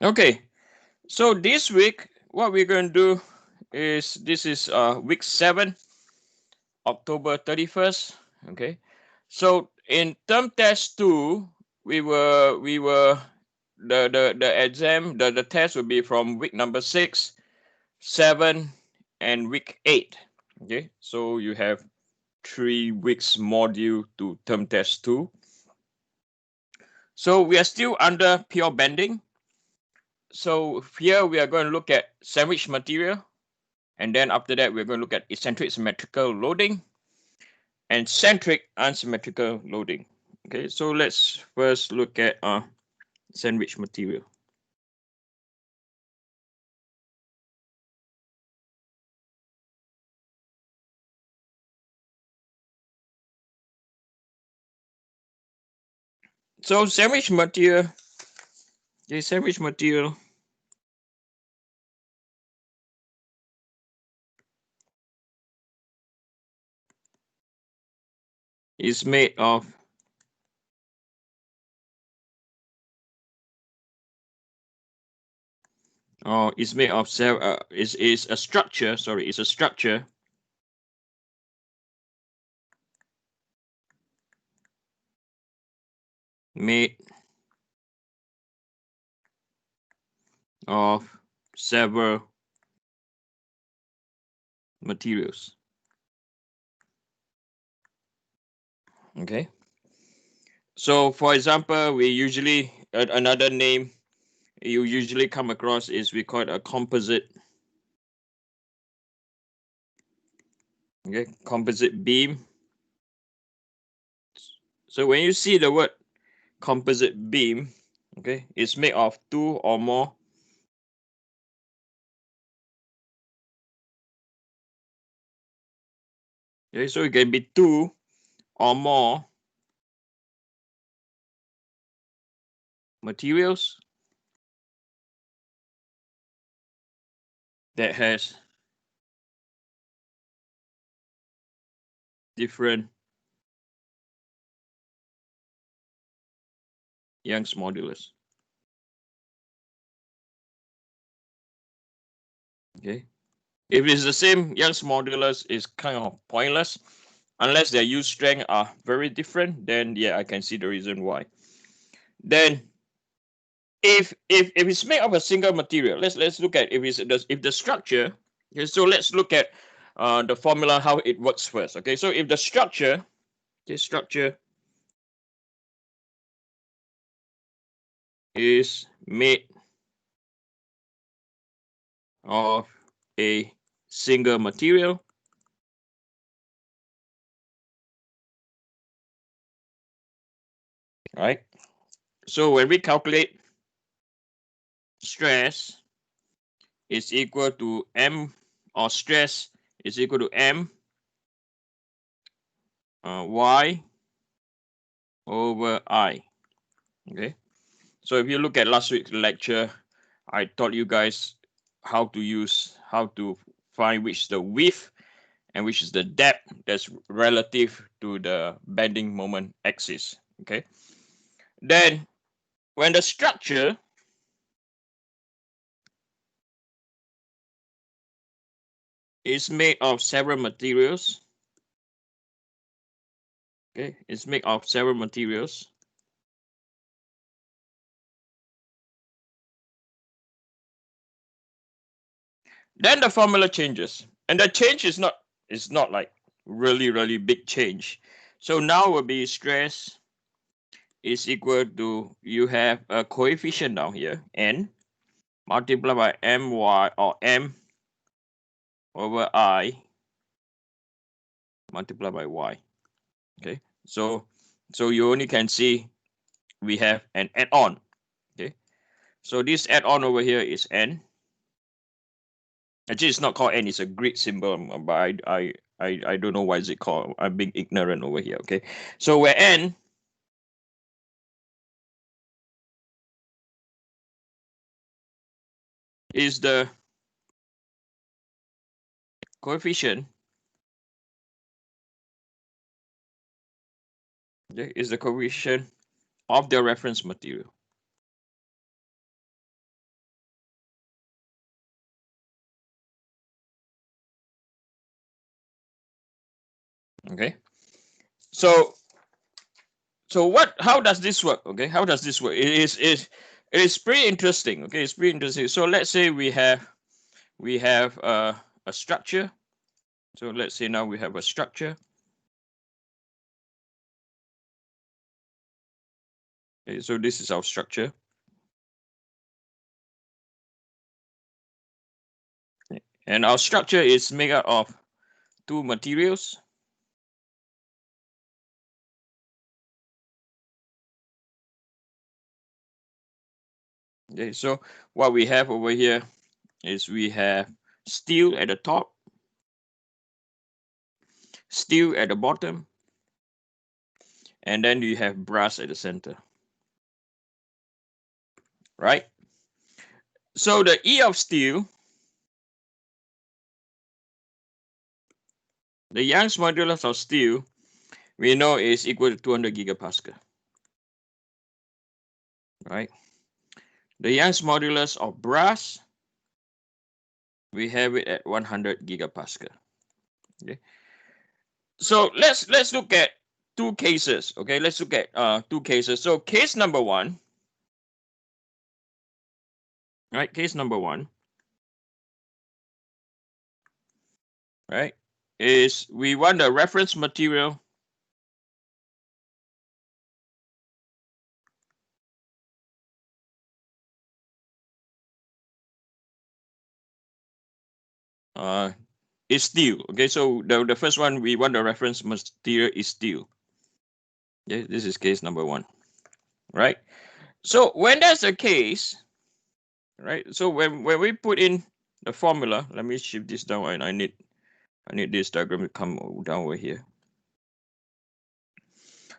Okay, so this week, what we're going to do is this is week 7, October 31st. Okay, so in term test 2, we were the exam, the test will be from week number 6, 7, and week 8. Okay, so you have 3 weeks module to term test 2. So we are still under pure bending. So here we are going to look at sandwich material, and then after that we're going to look at eccentric symmetrical loading and centric unsymmetrical loading. Okay, so let's first look at sandwich material. So sandwich material is made of is a structure, it's a structure made of several materials. Okay, so for example, we usually another name you usually come across is we call it a composite. Okay, composite beam. So when you see the word composite beam, okay, it's made of 2 or more okay, so it can be 2 or more materials that has different Young's modulus. Okay, if it's the same Young's modulus, it's kind of pointless unless their use strength are very different. Then yeah, I can see the reason why. Then if it's made of a single material, let's look at if the structure. Okay, so let's look at the formula how it works first. Okay, so if the structure, this structure is made of a single material, right? So when we calculate stress is equal to M, or stress is equal to M Y over I. Okay, so if you look at last week's lecture, I taught you guys how to find which is the width and which is the depth that's relative to the bending moment axis. Okay, then when the structure is made of several materials, okay, it's made of several materials, then the formula changes, and the change is not like really big change. So now will be stress is equal to, you have a coefficient down here, n, multiplied by my or m over I multiplied by y. Okay, so you only can see we have an add-on. Okay, so this add-on over here is n. Actually, it's not called n, it's a Greek symbol, but I don't know why is it called. I'm being ignorant over here. Okay, so where n is the coefficient, okay, is the coefficient of the reference material. Okay. So how does this work? Okay, how does this work? It is pretty interesting. Okay, it's pretty interesting. So let's say we have a structure. So let's say now we have a structure. Okay, so this is our structure. And our structure is made up of two materials. Okay, so what we have over here is we have steel at the top, steel at the bottom, and then you have brass at the center. Right? So the E of steel, the Young's modulus of steel, we know is equal to 200 gigapascal. Right? The Young's modulus of brass, we have it at 100 gigapascal. Okay. So let's look at two cases. Okay, let's look at two cases. So case number one, right? Case number one, right, is we want the reference material is steel. Okay, so the first one, we want the reference material is steel. Okay, this is case number one, right? So when that's the case, right? So when we put in the formula, let me shift this down, and I need this diagram to come down over here,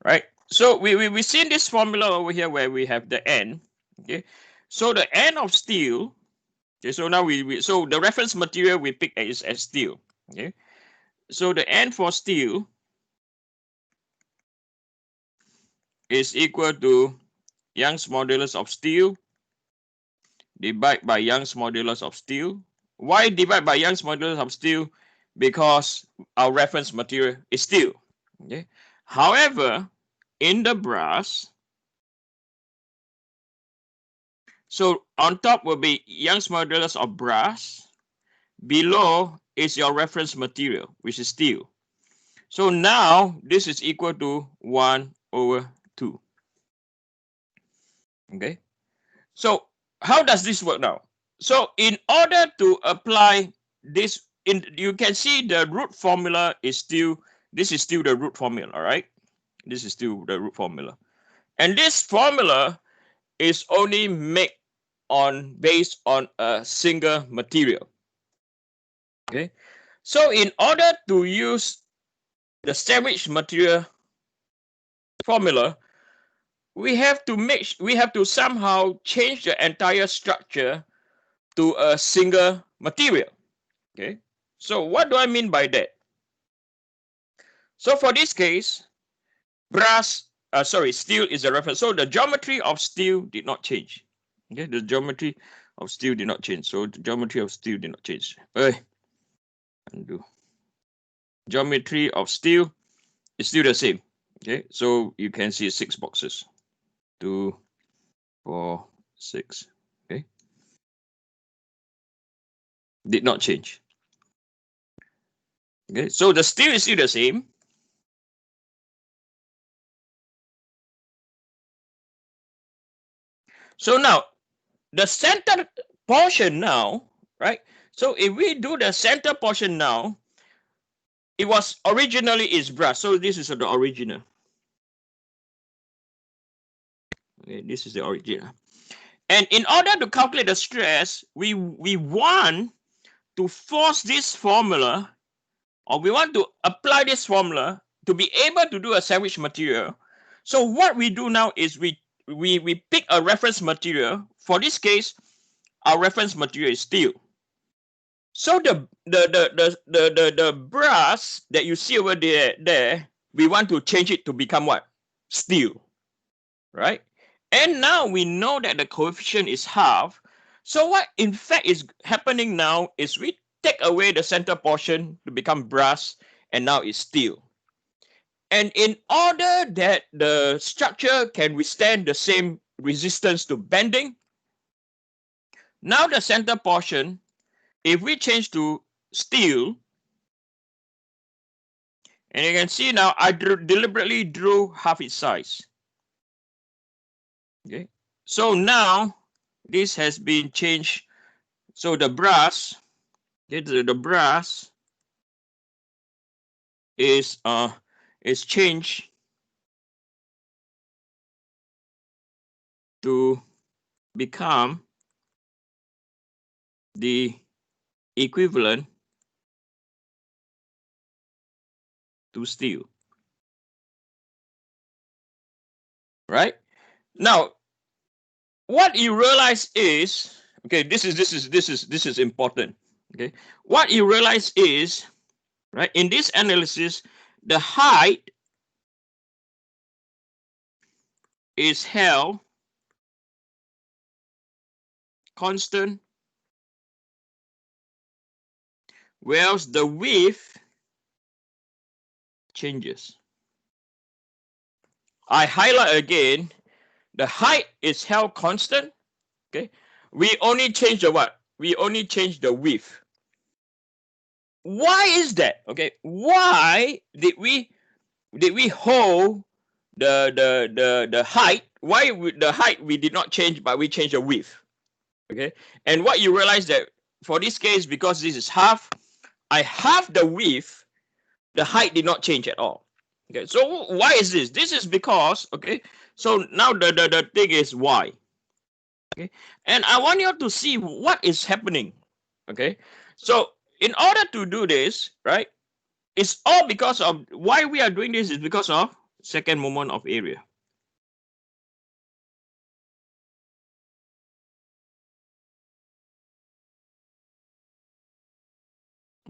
right? So we see this formula over here where we have the N. Okay, so the N of steel. Okay, so now so the reference material we pick is as steel. Okay, so the N for steel is equal to Young's modulus of steel divided by Young's modulus of steel. Why divide by Young's modulus of steel? Because our reference material is steel. Okay. However, in the brass, so on top will be Young's modulus of brass. Below is your reference material, which is steel. So now this is equal to 1/2. Okay. So how does this work now? So in order to apply this, you can see the root formula is still, this is still the root formula, all right? This is still the root formula. And this formula is only made based on a single material. Okay. So in order to use the sandwich material formula, we have to somehow change the entire structure to a single material. Okay, so what do I mean by that? So for this case, steel is a reference. So the geometry of steel did not change. Okay, the geometry of steel did not change. So the geometry of steel did not change. Undo. Geometry of steel is still the same. Okay, so you can see 6 boxes. 2, 4, 6. Okay, did not change. Okay, so the steel is still the same. So now the center portion now, right? So if we do the center portion now, it was originally is brass. So this is the original. Okay, this is the original. And in order to calculate the stress, we want to force this formula, or we want to apply this formula to be able to do a sandwich material. So what we do now is we pick a reference material. For this case, our reference material is steel. So the brass that you see over there, we want to change it to become what? Steel, right? And now we know that the coefficient is half. So what in fact is happening now is we take away the center portion to become brass, and now it's steel. And in order that the structure can withstand the same resistance to bending, now the center portion, if we change to steel, and you can see now I deliberately drew half its size. Okay, so now this has been changed. So the brass, okay, the brass is changed to become the equivalent to steel. Right? Now, what you realize is, okay, this is important. Okay, what you realize is, right, in this analysis, the height is held constant, whereas the width changes. I highlight again, the height is held constant. Okay, we only change the what? We only change the width. Why is that? Okay, why did we hold the height? Why the height we did not change, but we changed the width? Okay, and what you realize that for this case, because this is half, I half the width, the height did not change at all. Okay, so why is this? This is because, okay, so now the thing is why. Okay, and I want you to see what is happening. Okay, so in order to do this, right, it's all because of why we are doing this is because of second moment of area.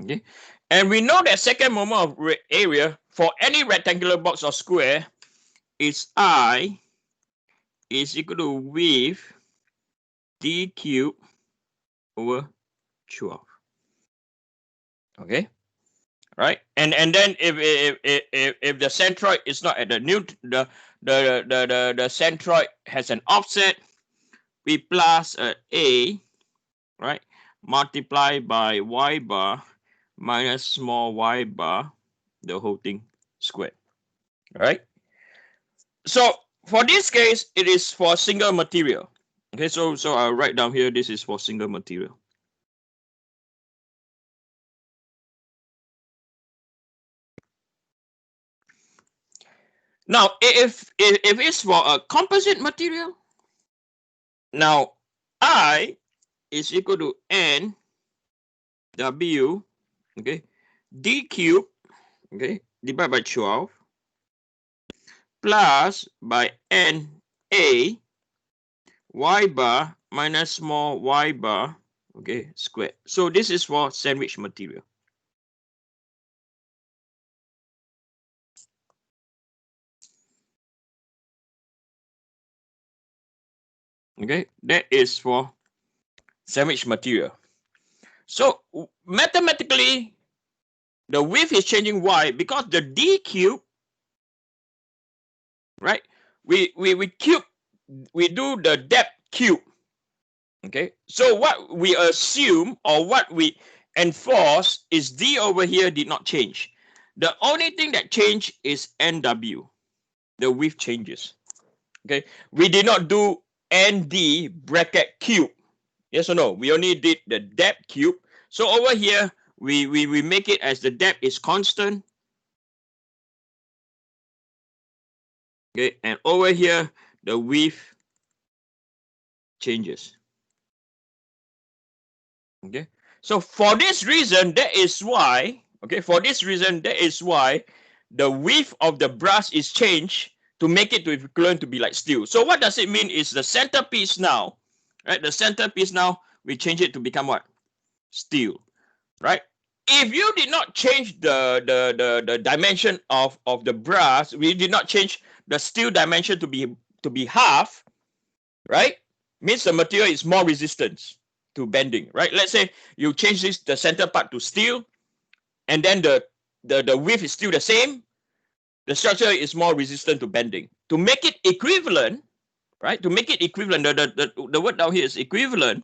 Okay, and we know that second moment of area for any rectangular box or square is I is equal to width d cubed over 12. Okay, right? And then if the centroid is not at the the centroid has an offset, we plus a, right, multiplied by y bar minus small y bar, the whole thing squared. Right? So for this case, it is for single material. Okay, so I'll write down here, this is for single material. Now, if it's for a composite material, now I is equal to n w, okay, d cube, okay, divided by 12 plus by n a y bar minus small y bar, okay, squared. So this is for sandwich material. Okay, that is for sandwich material. So mathematically, the width is changing y because the d cube, right? We cube, we do the depth cube. Okay, so what we assume or what we enforce is d over here did not change. The only thing that changed is nw. The width changes. Okay, we did not do nd bracket cube. Yes or no? We only did the depth cube. So over here, we make it as the depth is constant. Okay, and over here, the width changes. Okay, so for this reason, that is why, okay, for this reason, that is why the width of the brass is changed to make it to equivalent to be like steel. So what does it mean is the centerpiece now, right? The centerpiece now, we change it to become what? Steel, right? If you did not change the dimension of the brass, we did not change the steel dimension to be half, right? Means the material is more resistant to bending, right? Let's say you change this, the center part to steel, and then the width is still the same. the structure is more resistant to bending. To make it equivalent, right? To make it equivalent, the word down here is equivalent.